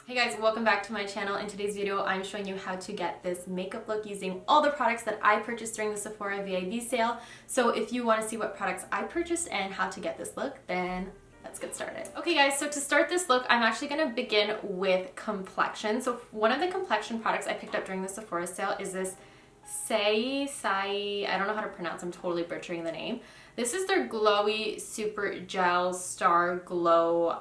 Hey guys, welcome back to my channel. In today's video, I'm showing you how to get this makeup look using all the products that I purchased during the Sephora VIB sale. So if you want to see what products I purchased and how to get this look, then let's get started. Okay guys, so to start this look, I'm actually going to begin with Complexion. So one of the Complexion products I picked up during the Sephora sale is this I don't know how to pronounce, I'm totally butchering the name. This is their Glowy Super Gel Star Glow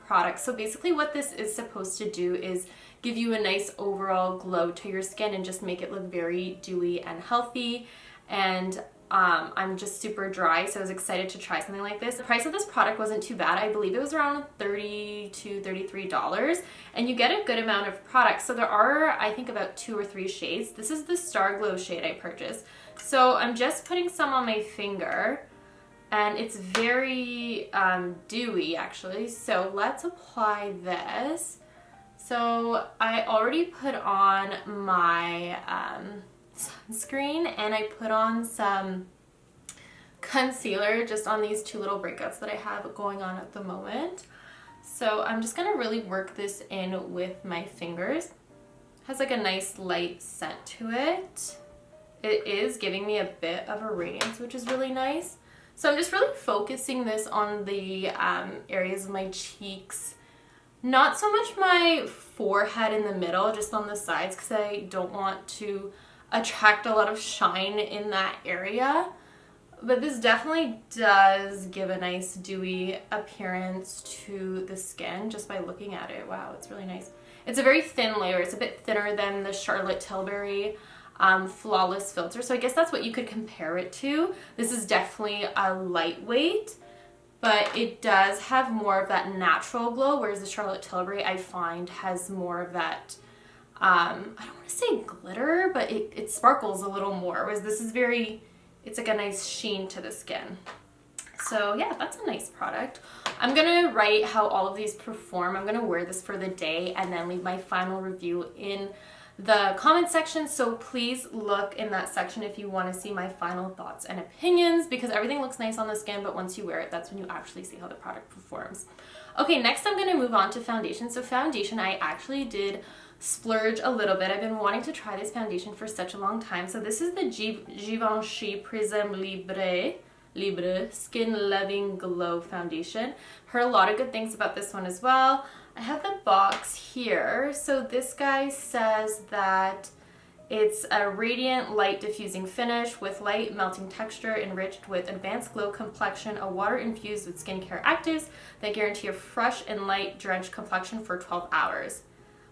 product. So basically what this is supposed to do is give you a nice overall glow to your skin and just make it look very dewy and healthy. And I'm just super dry, so I was excited to try something like this. The price of this product wasn't too bad. I believe it was around $30 to $33, and you get a good amount of product. So there are, I think, about 2 or 3 shades. This is the Star Glow shade I purchased. So I'm just putting some on my finger, and it's very dewy actually. So let's apply this. So I already put on my sunscreen, and I put on some concealer just on these 2 little breakouts that I have going on at the moment. So I'm just gonna really work this in with my fingers. It has like a nice light scent to it. It is giving me a bit of a radiance, which is really nice. So I'm just really focusing this on the areas of my cheeks. Not so much my forehead in the middle, just on the sides, because I don't want to attract a lot of shine in that area. But this definitely does give a nice dewy appearance to the skin just by looking at it. Wow, it's really nice. It's a very thin layer. It's a bit thinner than the Charlotte Tilbury Flawless Filter. So I guess that's what you could compare it to. This is definitely a lightweight, but it does have more of that natural glow, whereas the Charlotte Tilbury I find has more of that I don't want to say glitter, but it sparkles a little more, whereas this is it's like a nice sheen to the skin. So yeah, that's a nice product. I'm going to write how all of these perform. I'm going to wear this for the day and then leave my final review in the comment section. So please look in that section if you want to see my final thoughts and opinions, because everything looks nice on the skin, but once you wear it, that's when you actually see how the product performs. Okay, next I'm going to move on to foundation. So foundation, I actually did splurge a little bit. I've been wanting to try this foundation for such a long time. So this is the Givenchy Prism Libre Skin Loving Glow Foundation. Heard a lot of good things about this one as well. I have the box here. So this guy says that it's a radiant, light diffusing finish with light melting texture enriched with advanced glow complexion, a water infused with skincare actives that guarantee a fresh and light drenched complexion for 12 hours.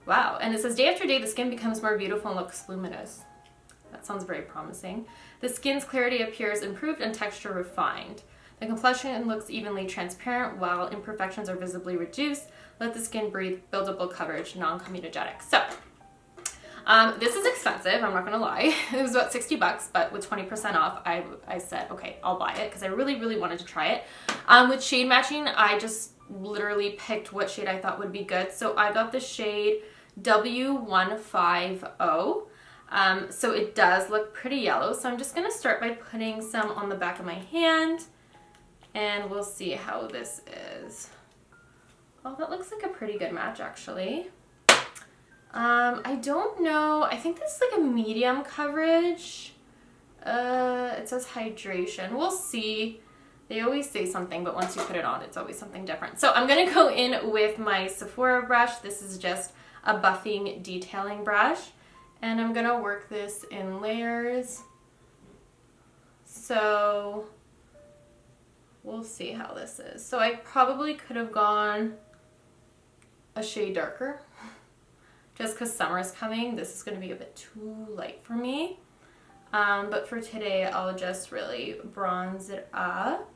Wow, and it says day after day the skin becomes more beautiful and looks luminous. That sounds very promising. The skin's clarity appears improved and texture refined. The complexion looks evenly transparent while imperfections are visibly reduced. Let the skin breathe, buildable coverage, non-comedogenic. So, this is expensive, I'm not gonna lie. It was about 60 bucks, but with 20% off, I said, okay, I'll buy it, because I really, really wanted to try it. With shade matching, I just literally picked what shade I thought would be good. So I got the shade W150. So it does look pretty yellow. So I'm just going to start by putting some on the back of my hand, and we'll see how this is. Oh, that looks like a pretty good match actually. I don't know. I think this is like a medium coverage. It says hydration. We'll see. They always say something, but once you put it on, it's always something different. So I'm going to go in with my Sephora brush. This is just a buffing detailing brush. And I'm going to work this in layers. So we'll see how this is. So I probably could have gone a shade darker. Just because summer is coming, this is going to be a bit too light for me. But for today, I'll just really bronze it up.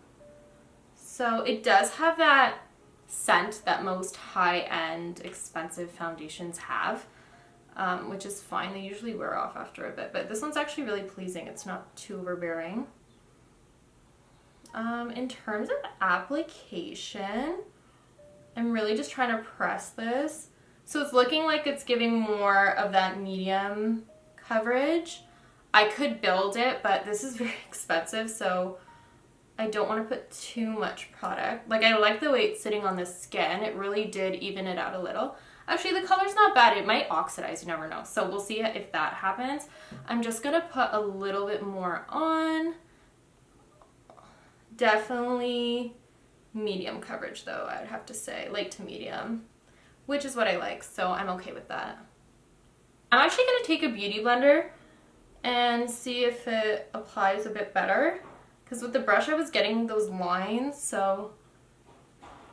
So it does have that scent that most high-end expensive foundations have, which is fine. They usually wear off after a bit, but this one's actually really pleasing. It's not too overbearing. In terms of application, I'm really just trying to press this. So it's looking like it's giving more of that medium coverage. I could build it, but this is very expensive, so I don't want to put too much product. Like, I like the way it's sitting on the skin. It really did even it out a little. Actually, the color's not bad. It might oxidize, you never know. So we'll see if that happens. I'm just gonna put a little bit more on. Definitely medium coverage though, I'd have to say, light to medium, which is what I like, so I'm okay with that. I'm actually gonna take a beauty blender and see if it applies a bit better, because with the brush I was getting those lines, so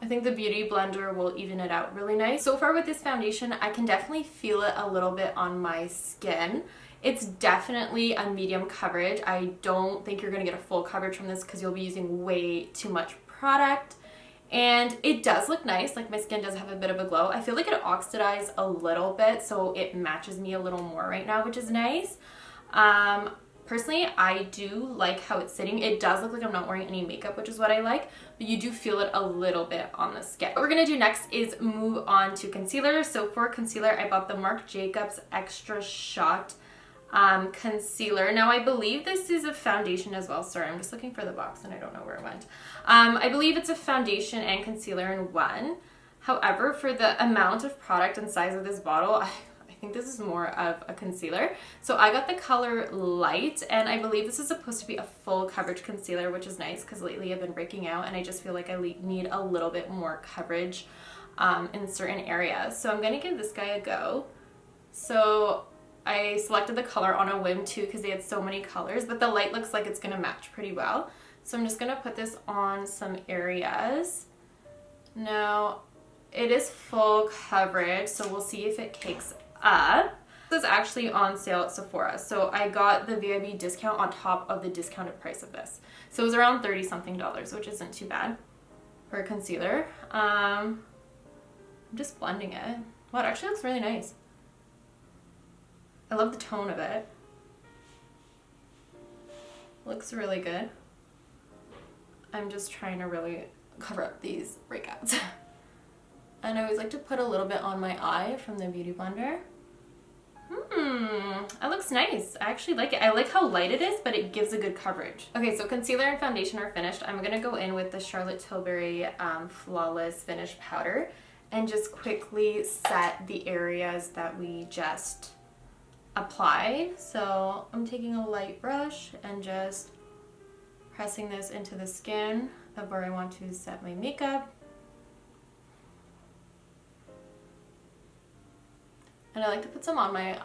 I think the beauty blender will even it out really nice. So far with this foundation, I can definitely feel it a little bit on my skin. It's definitely a medium coverage. I don't think you're gonna get a full coverage from this because you'll be using way too much product. And it does look nice, like my skin does have a bit of a glow. I feel like it oxidized a little bit, so it matches me a little more right now, which is nice. Personally, I do like how it's sitting. It does look like I'm not wearing any makeup, which is what I like, but you do feel it a little bit on the skin. What we're gonna do next is move on to concealer. So for concealer, I bought the Marc Jacobs Extra Shot concealer. Now I believe this is a foundation as well. Sorry, I'm just looking for the box and I don't know where it went. I believe it's a foundation and concealer in one. However, for the amount of product and size of this bottle, I think this is more of a concealer. So I got the color Light, and I believe this is supposed to be a full coverage concealer, which is nice because lately I've been breaking out and I just feel like I need a little bit more coverage in certain areas. So I'm gonna give this guy a go. So I selected the color on a whim too because they had so many colors, but the light looks like it's gonna match pretty well. So I'm just gonna put this on some areas. Now, it is full coverage, so we'll see if it cakes up. This is actually on sale at Sephora, so I got the VIB discount on top of the discounted price of this. So it was around $30 something, which isn't too bad for a concealer. I'm just blending it. Wow, it actually looks really nice. I love the tone of it. Looks really good. I'm just trying to really cover up these breakouts. And I always like to put a little bit on my eye from the Beauty Blender. It looks nice. I actually like it. I like how light it is, but it gives a good coverage. Okay, so concealer and foundation are finished. I'm gonna go in with the Charlotte Tilbury Flawless Finish Powder and just quickly set the areas that we just applied. So I'm taking a light brush and just pressing this into the skin of where I want to set my makeup. And I like to put some on my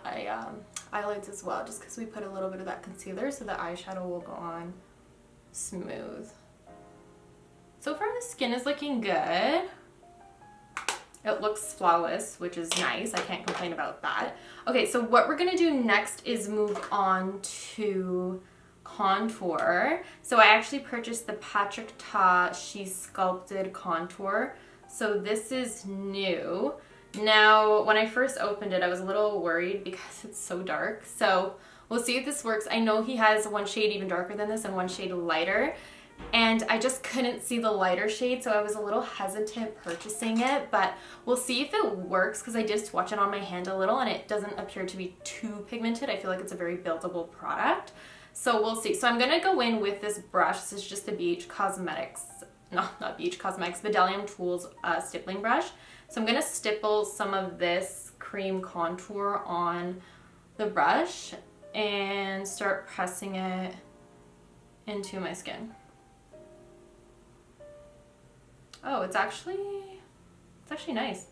eyelids as well, just because we put a little bit of that concealer so the eyeshadow will go on smooth. So far the skin is looking good. It looks flawless, which is nice. I can't complain about that. Okay, so what we're gonna do next is move on to contour. So I actually purchased the Patrick Ta She Sculpted Contour. So this is new. Now, when I first opened it, I was a little worried because it's so dark. So we'll see if this works. I know he has one shade even darker than this and one shade lighter. And I just couldn't see the lighter shade, so I was a little hesitant purchasing it. But we'll see if it works because I did swatch it on my hand a little and it doesn't appear to be too pigmented. I feel like it's a very buildable product. So we'll see. So I'm going to go in with this brush. This is just a BH Cosmetics, no, not BH Cosmetics, Bdellium Tools stippling brush. So I'm going to stipple some of this cream contour on the brush and start pressing it into my skin. Oh, it's actually nice.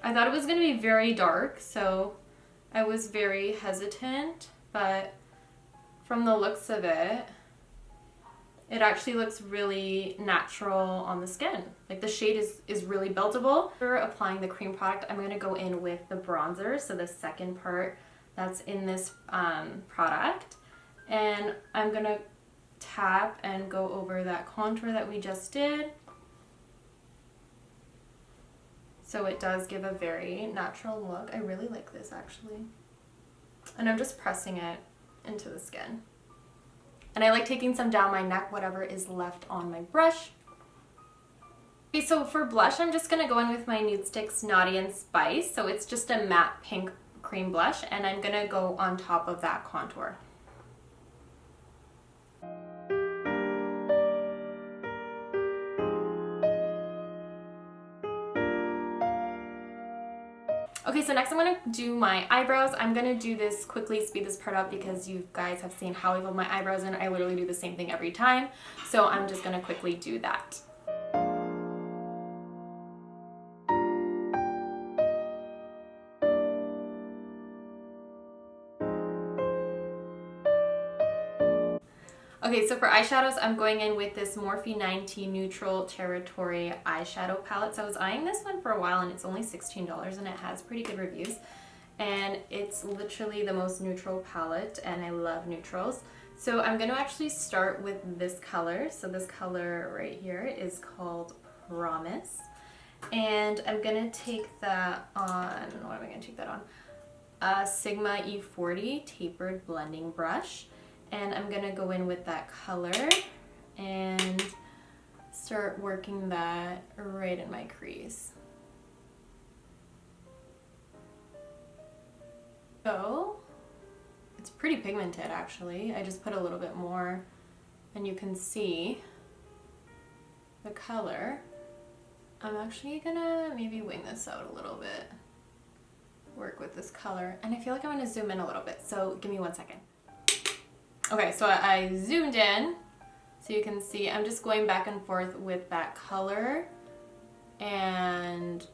I thought it was going to be very dark, so I was very hesitant, but from the looks of it, it actually looks really natural on the skin. Like the shade is really buildable. For applying the cream product, I'm going to go in with the bronzer, so the second part that's in this product. And I'm going to tap and go over that contour that we just did. So it does give a very natural look. I really like this actually. And I'm just pressing it into the skin. And I like taking some down my neck, whatever is left on my brush. Okay, so for blush, I'm just gonna go in with my Nude Sticks Naughty and Spice. So it's just a matte pink cream blush, and I'm gonna go on top of that contour. Okay, so next I'm going to do my eyebrows. I'm going to do this quickly, speed this part up because you guys have seen how I build my eyebrows and I literally do the same thing every time. So I'm just going to quickly do that. Okay, so for eyeshadows, I'm going in with this Morphe 90 Neutral Territory eyeshadow palette. So I was eyeing this one for a while and it's only $16 and it has pretty good reviews. And it's literally the most neutral palette and I love neutrals. So I'm going to actually start with this color. So this color right here is called Promise. And I'm going to take that on, what am I going to take that on? A Sigma E40 tapered blending brush. And I'm going to go in with that color and start working that right in my crease. So it's pretty pigmented actually. I just put a little bit more and you can see the color. I'm actually gonna maybe wing this out a little bit, work with this color, and I feel like I'm gonna zoom in a little bit, so give me 1 second. Okay, so I zoomed in so you can see I'm just going back and forth with that color and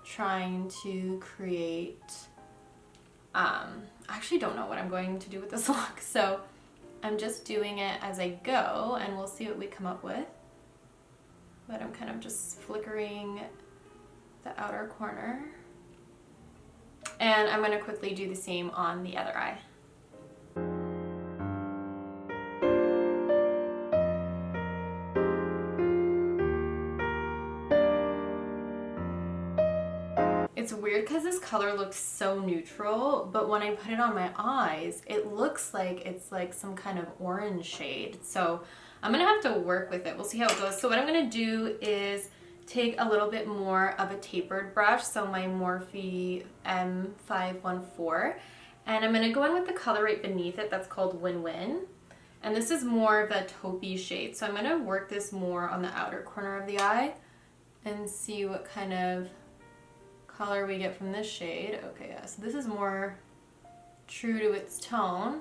trying to create, I actually don't know what I'm going to do with this look, so I'm just doing it as I go and we'll see what we come up with. But I'm kind of just flickering the outer corner. And I'm going to quickly do the same on the other eye. It's weird because this color looks so neutral, but when I put it on my eyes, it looks like it's like some kind of orange shade. So I'm gonna have to work with it. We'll see how it goes. So what I'm gonna do is take a little bit more of a tapered brush, so my Morphe M514, and I'm gonna go in with the color right beneath it that's called Win Win. And this is more of a taupey shade. So I'm gonna work this more on the outer corner of the eye and see what kind of color we get from this shade. Okay, yeah, so this is more true to its tone.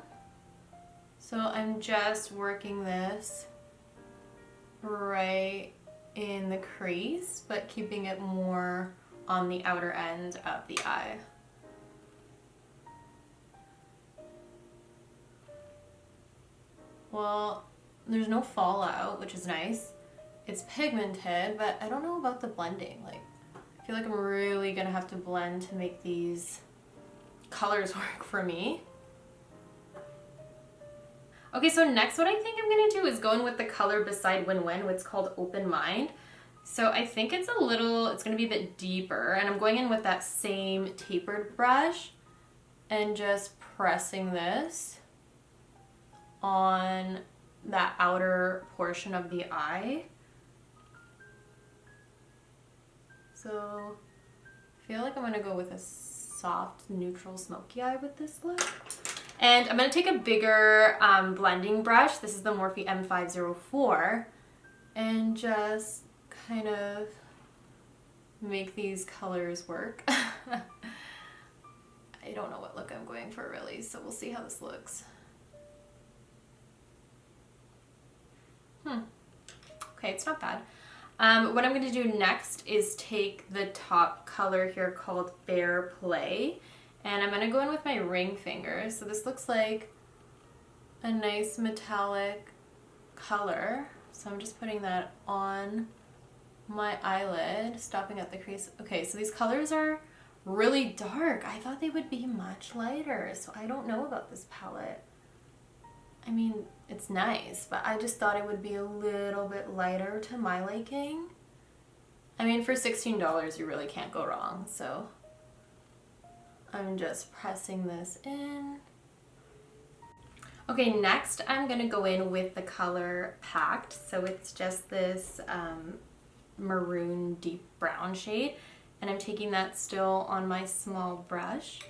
So I'm just working this right in the crease, but keeping it more on the outer end of the eye. Well, there's no fallout, which is nice. It's pigmented, but I don't know about the blending. Like, I feel like I'm really gonna have to blend to make these colors work for me. Okay, so next what I think I'm gonna do is go in with the color beside Win Win, what's called Open Mind. So I think it's gonna be a bit deeper, and I'm going in with that same tapered brush and just pressing this on that outer portion of the eye. So I feel like I'm gonna go with a soft, neutral, smoky eye with this look. And I'm gonna take a bigger blending brush. This is the Morphe M504, and just kind of make these colors work. I don't know what look I'm going for really, so we'll see how this looks. Okay, it's not bad. What I'm going to do next is take the top color here called Fair Play, and I'm going to go in with my ring finger. So this looks like a nice metallic color. So I'm just putting that on my eyelid, stopping at the crease. Okay, so these colors are really dark. I thought they would be much lighter, so I don't know about this palette. I mean, it's nice, but I just thought it would be a little bit lighter to my liking. I mean, for $16, you really can't go wrong, so I'm just pressing this in. Okay, next I'm gonna go in with the color Packed. So it's just this maroon deep brown shade, and I'm taking that still on my small brush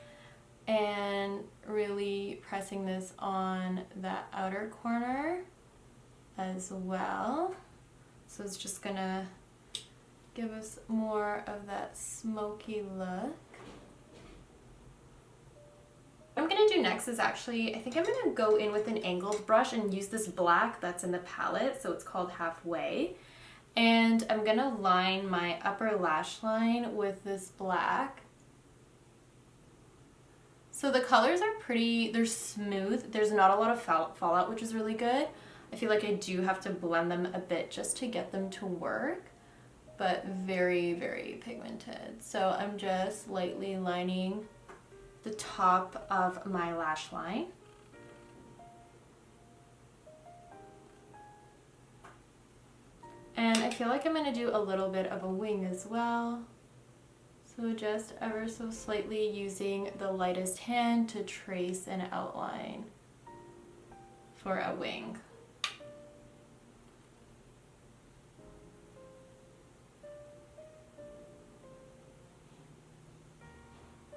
and really pressing this on that outer corner as well. So it's just gonna give us more of that smoky look. next is actually, I think I'm going to go in with an angled brush and use this black that's in the palette. So it's called Halfway. And I'm going to line my upper lash line with this black. So the colors are pretty, they're smooth. There's not a lot of fallout, which is really good. I feel like I do have to blend them a bit just to get them to work, but very, very pigmented. So I'm just lightly lining the top of my lash line. And I feel like I'm going to do a little bit of a wing as well. So just ever so slightly using the lightest hand to trace an outline for a wing.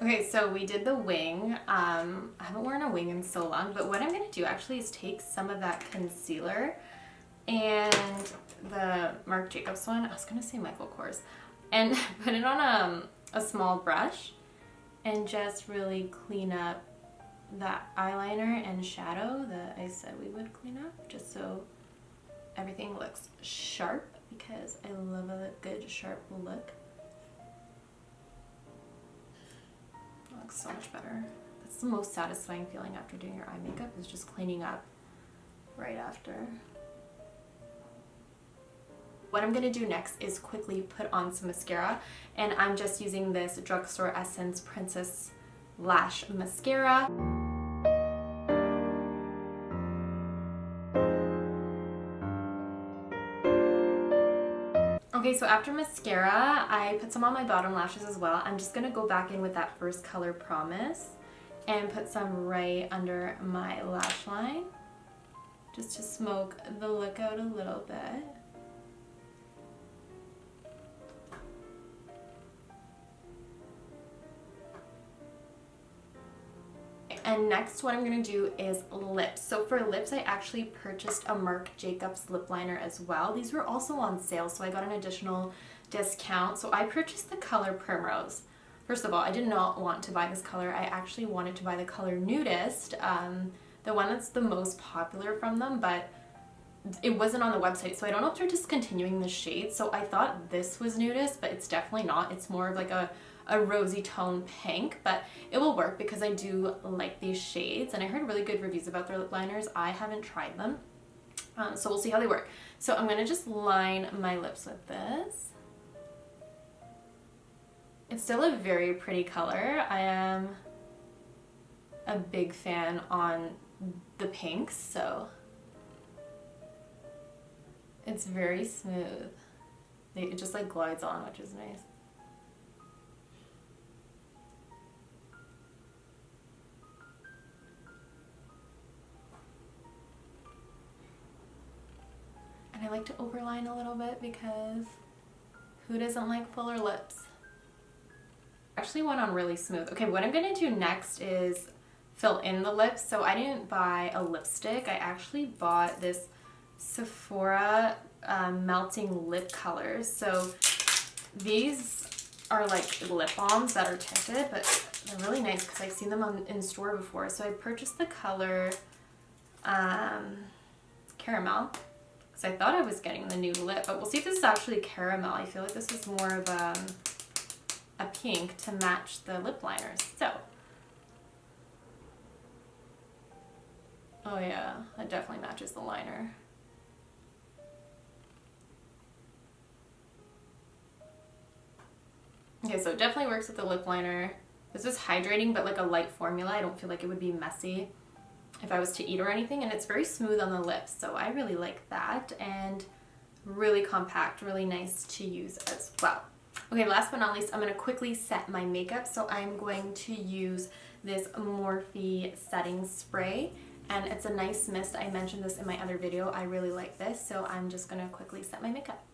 Okay, so we did the wing. I haven't worn a wing in so long, but what I'm going to do actually is take some of that concealer and the Marc Jacobs one, I was going to say Michael Kors, and put it on a small brush and just really clean up that eyeliner and shadow that I said we would clean up, just so everything looks sharp, because I love a good sharp look. It looks so much better. That's the most satisfying feeling after doing your eye makeup, is just cleaning up right after. What I'm going to do next is quickly put on some mascara, and I'm just using this Drugstore Essence Princess Lash Mascara. Okay, so after mascara, I put some on my bottom lashes as well. I'm just going to go back in with that first color, Promise, and put some right under my lash line, just to smoke the look out a little bit. And next, what I'm going to do is lips. So for lips, I actually purchased a Marc Jacobs lip liner as well. These were also on sale, so I got an additional discount. So I purchased the color Primrose. First of all, I did not want to buy this color. I actually wanted to buy the color Nudist, the one that's the most popular from them, but it wasn't on the website, so I don't know if they're discontinuing the shade. So I thought this was Nudist, but it's definitely not. It's more of like a rosy tone pink, but it will work because I do like these shades, and I heard really good reviews about their lip liners. I haven't tried them, so we'll see how they work. So I'm gonna just line my lips with this. It's still a very pretty color. I am a big fan on the pinks, so it's very smooth. It just like glides on, which is nice. And I like to overline a little bit because who doesn't like fuller lips? Actually went on really smooth. Okay, what I'm gonna do next is fill in the lips. So I didn't buy a lipstick. I actually bought this Sephora melting lip colors. So these are like lip balms that are tinted, but they're really nice because I've seen them in store before. So I purchased the color Caramel, because I thought I was getting the new lip, but we'll see if this is actually caramel. I feel like this is more of a pink to match the lip liners. So, oh yeah, that definitely matches the liner. Okay, so it definitely works with the lip liner. This is hydrating, but like a light formula. I don't feel like it would be messy if I was to eat or anything, and it's very smooth on the lips, so I really like that, and really compact, really nice to use as well. Okay, last but not least, I'm going to quickly set my makeup. So I'm going to use this Morphe setting spray, and it's a nice mist. I mentioned this in my other video. I really like this, so I'm just going to quickly set my makeup.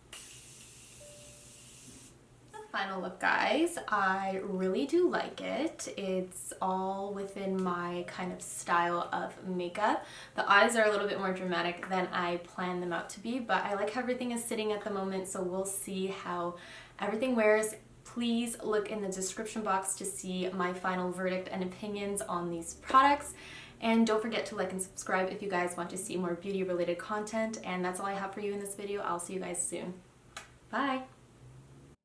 Final look, guys. I really do like it. It's all within my kind of style of makeup. The eyes are a little bit more dramatic than I planned them out to be, but I like how everything is sitting at the moment, so we'll see how everything wears. please look in the description box to see my final verdict and opinions on these products. And don't forget to like and subscribe if you guys want to see more beauty related content. And that's all I have for you in this video. I'll see you guys soon. Bye!